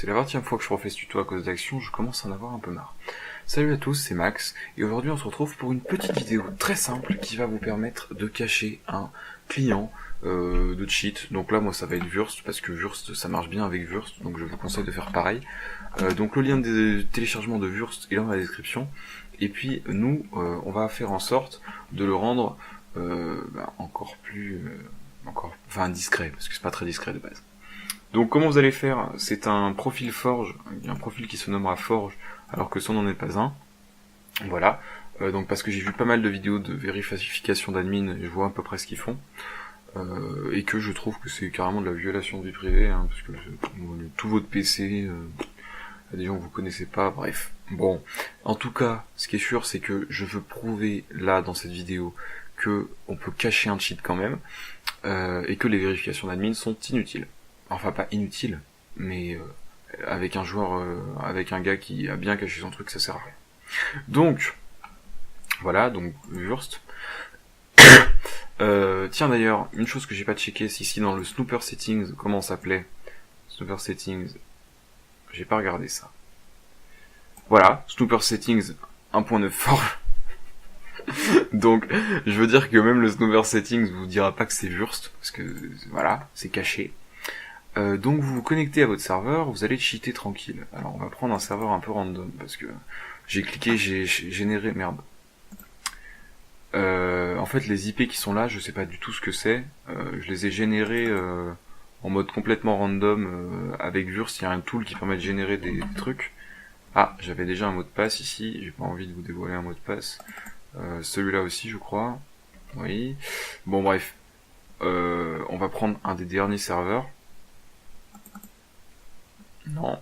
C'est la 20e fois que je refais ce tuto à cause d'Action, je commence à en avoir un peu marre. Salut à tous, c'est Max, et aujourd'hui on se retrouve pour une petite vidéo très simple qui va vous permettre de cacher un client de cheat. Donc là moi ça va être Wurst, parce que Wurst ça marche bien avec Wurst, donc je vous conseille de faire pareil. Donc le lien de téléchargement de Wurst est dans la description, et puis nous on va faire en sorte de le rendre encore plus... discret, parce que c'est pas très discret de base. Donc comment vous allez faire, c'est un profil Forge, un profil qui se nommera Forge, alors que ce n'en est pas un. Voilà, donc parce que j'ai vu pas mal de vidéos de vérification d'admin, et je vois à peu près ce qu'ils font, et que je trouve que c'est carrément de la violation de vie privée, hein, parce que tout votre PC, des gens que vous connaissez pas, bref. Bon, en tout cas, ce qui est sûr, c'est que je veux prouver là, dans cette vidéo, que on peut cacher un cheat quand même, et que les vérifications d'admin sont inutiles. Enfin pas inutiles, mais avec un joueur, avec un gars qui a bien caché son truc, ça sert à rien. Donc, voilà, donc Wurst. Tiens d'ailleurs, une chose que j'ai pas checké, c'est ici dans le Snooper Settings, comment ça s'appelait Snooper Settings, j'ai pas regardé ça. Voilà, Snooper Settings 1.9 Forge. Donc, je veux dire que même le Snooper Settings vous dira pas que c'est Wurst, parce que voilà, c'est caché. Donc vous vous connectez à votre serveur, vous allez cheater tranquille. Alors on va prendre un serveur un peu random, parce que j'ai cliqué, j'ai généré, merde. En fait les IP qui sont là, je sais pas du tout ce que c'est, je les ai générés en mode complètement random, avec Wurst, il y a un tool qui permet de générer des trucs. Ah, j'avais déjà un mot de passe ici, j'ai pas envie de vous dévoiler un mot de passe. Celui-là aussi je crois, oui. Bon bref, on va prendre un des derniers serveurs. Non.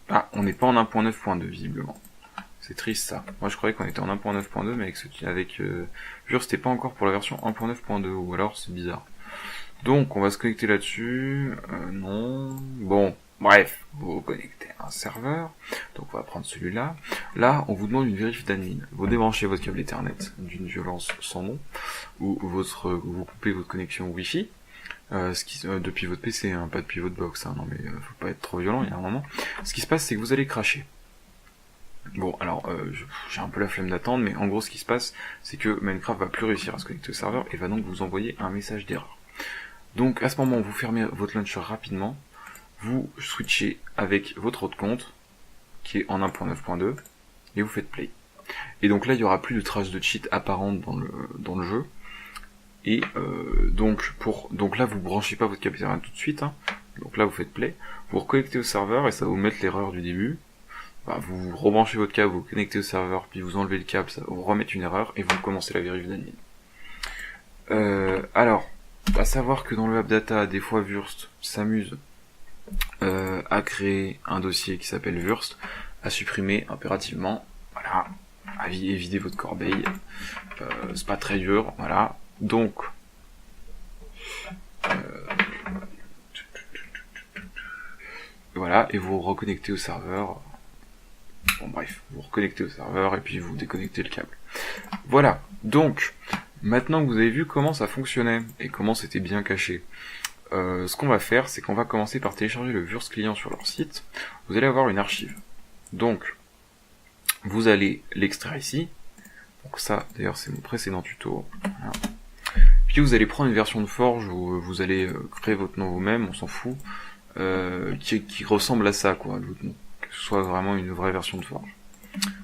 Ah, on n'est pas en 1.9.2 visiblement. C'est triste ça. Moi je croyais qu'on était en 1.9.2, mais avec Wurst c'était pas encore pour la version 1.9.2, ou alors c'est bizarre. Donc on va se connecter là-dessus. Non. Bon, bref, vous vous connectez à un serveur. Donc on va prendre celui-là. Là, on vous demande une vérif d'admin. Vous débranchez votre câble Ethernet d'une violence sans nom, ou vous coupez votre connexion Wi-Fi. Depuis votre PC, hein, pas depuis votre box, hein, non mais faut pas être trop violent, il y a un moment. Ce qui se passe, c'est que vous allez cracher. Bon, alors, j'ai un peu la flemme d'attendre, mais en gros, ce qui se passe, c'est que Minecraft va plus réussir à se connecter au serveur, et va donc vous envoyer un message d'erreur. Donc, à ce moment, vous fermez votre launcher rapidement, vous switchez avec votre autre compte, qui est en 1.9.2, et vous faites play. Et donc là, il y aura plus de traces de cheat apparentes dans le jeu. Et donc là vous branchez pas votre câble Ethernet tout de suite, hein. Donc là vous faites play, vous reconnectez au serveur et ça va vous mettre l'erreur du début. Vous rebranchez votre câble, vous connectez au serveur, puis vous enlevez le câble, ça va vous remettre une erreur et vous commencez la vérif d'admin. Alors, à savoir que dans le AppData, des fois Wurst s'amuse à créer un dossier qui s'appelle Wurst, à supprimer impérativement, voilà, à vider votre corbeille, c'est pas très dur, voilà. Donc, voilà, et vous reconnectez au serveur. Bon bref, vous reconnectez au serveur et puis vous déconnectez le câble. Voilà, donc, maintenant que vous avez vu comment ça fonctionnait et comment c'était bien caché, ce qu'on va faire, c'est qu'on va commencer par télécharger le Wurst client sur leur site. Vous allez avoir une archive. Donc, vous allez l'extraire ici. Donc ça, d'ailleurs, c'est mon précédent tuto. Voilà. Puis vous allez prendre une version de Forge où vous allez créer votre nom vous-même, on s'en fout, qui ressemble à ça, quoi, que ce soit vraiment une vraie version de Forge.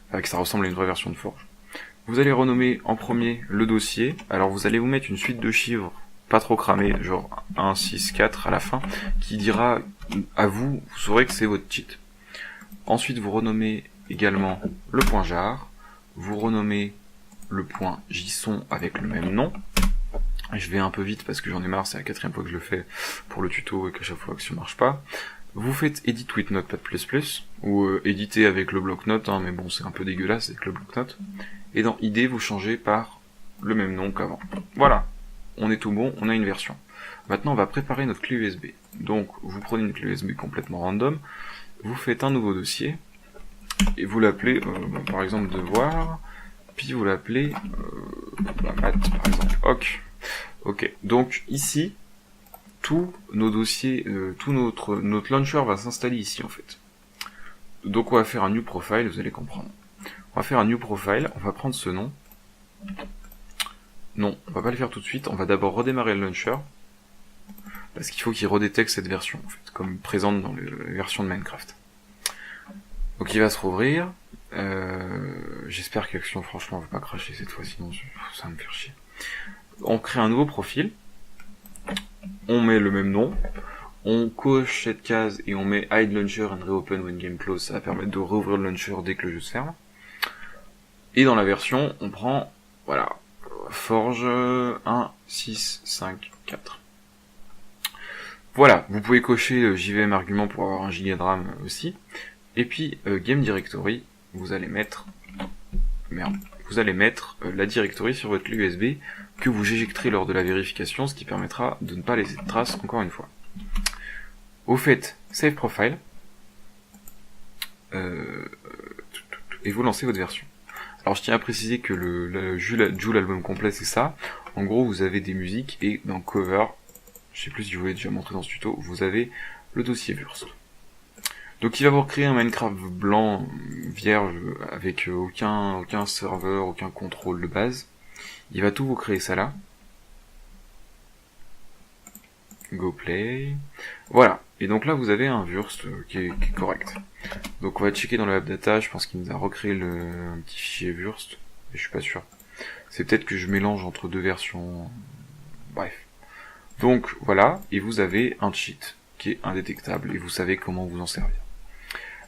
Enfin, que ça ressemble à une vraie version de Forge. Vous allez renommer en premier le dossier, alors vous allez vous mettre une suite de chiffres pas trop cramés, genre 1, 6, 4 à la fin, qui dira à vous, vous saurez que c'est votre cheat. Ensuite vous renommez également le point jar, vous renommez le point JSON avec le même nom. Je vais un peu vite parce que j'en ai marre, c'est la 4e fois que je le fais pour le tuto et qu'à chaque fois que ça marche pas. Vous faites edit with notepad++, ou éditer avec le bloc-notes, hein, mais bon c'est un peu dégueulasse avec le bloc-notes. Et dans ID vous changez par le même nom qu'avant. Voilà, on est tout bon, on a une version. Maintenant on va préparer notre clé USB. Donc vous prenez une clé USB complètement random, vous faites un nouveau dossier, et vous l'appelez par exemple devoir, puis vous l'appelez math par exemple, ok. Donc ici, tous nos dossiers, tout notre launcher va s'installer ici en fait. Donc on va faire un new profile, vous allez comprendre. On va faire un new profile, on va prendre ce nom. Non, on va pas le faire tout de suite, on va d'abord redémarrer le launcher. Parce qu'il faut qu'il redétecte cette version, en fait, comme présente dans la version de Minecraft. Donc il va se rouvrir. J'espère que l'action, franchement, va pas cracher cette fois, sinon ça va me faire chier. On crée un nouveau profil. On met le même nom. On coche cette case et on met Hide Launcher and Reopen when game close. Ça va permettre de rouvrir le launcher dès que le jeu se ferme. Et dans la version, on prend, voilà, Forge 1.6.5.4. Voilà, vous pouvez cocher JVM argument pour avoir un giga de RAM aussi. Et puis Game Directory, vous allez mettre la directory sur votre clé USB que vous éjecterez lors de la vérification, ce qui permettra de ne pas laisser de traces encore une fois. Au fait, Save Profile, et vous lancez votre version. Alors je tiens à préciser que le Joule album complet c'est ça. En gros vous avez des musiques et dans Cover, je sais plus si je vous l'ai déjà montré dans ce tuto, vous avez le dossier Wurst. Donc il va vous créer un Minecraft blanc, vierge, avec aucun serveur, aucun contrôle de base. Il va tout vous créer ça là. Go play. Voilà. Et donc là vous avez un Wurst qui est correct. Donc on va checker dans le web data, je pense qu'il nous a recréé un petit fichier Wurst, mais je suis pas sûr. C'est peut-être que je mélange entre deux versions. Bref. Donc voilà, et vous avez un cheat qui est indétectable et vous savez comment vous en servir.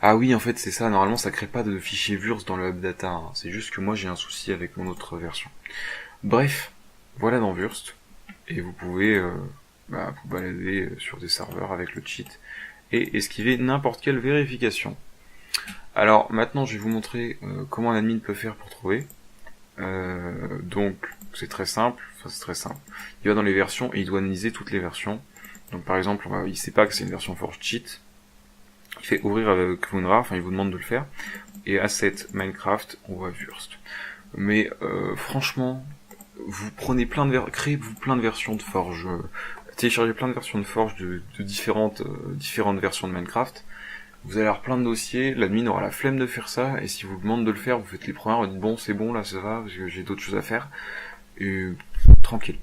Ah oui, en fait c'est ça, normalement ça crée pas de fichier Wurst dans le web data, hein. C'est juste que moi j'ai un souci avec mon autre version. Bref, voilà dans Wurst, et vous pouvez vous balader sur des serveurs avec le cheat et esquiver n'importe quelle vérification. Alors maintenant je vais vous montrer comment un admin peut faire pour trouver. Donc c'est très simple, il va dans les versions et il doit analyser toutes les versions. Donc par exemple, il sait pas que c'est une version Forge Cheat, il fait ouvrir avec Wunra, enfin il vous demande de le faire, et Asset Minecraft, on voit Wurst. Mais franchement, vous prenez créez-vous plein de versions de Forge, téléchargez plein de versions de Forge de différentes versions de Minecraft. Vous allez avoir plein de dossiers, l'admin aura la flemme de faire ça, et si vous demande de le faire, vous faites les premières, vous dites bon c'est bon là ça va, parce que j'ai d'autres choses à faire, et tranquille.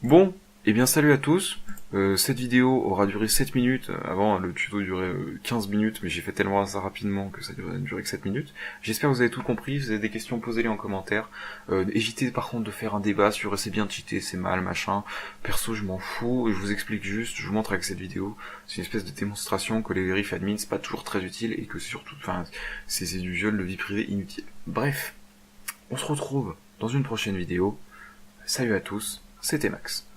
Bon, et bien salut à tous, cette vidéo aura duré 7 minutes, avant le tuto durait 15 minutes, mais j'ai fait tellement ça rapidement que ça a duré que 7 minutes. J'espère que vous avez tout compris, si vous avez des questions, posez-les en commentaire. Évitez par contre de faire un débat sur c'est bien de cheater, c'est mal, machin. Perso je m'en fous, je vous explique juste, je vous montre avec cette vidéo, c'est une espèce de démonstration que les vérifs admin c'est pas toujours très utile, et que surtout, c'est du viol de vie privée inutile. Bref, on se retrouve dans une prochaine vidéo, salut à tous, c'était Max.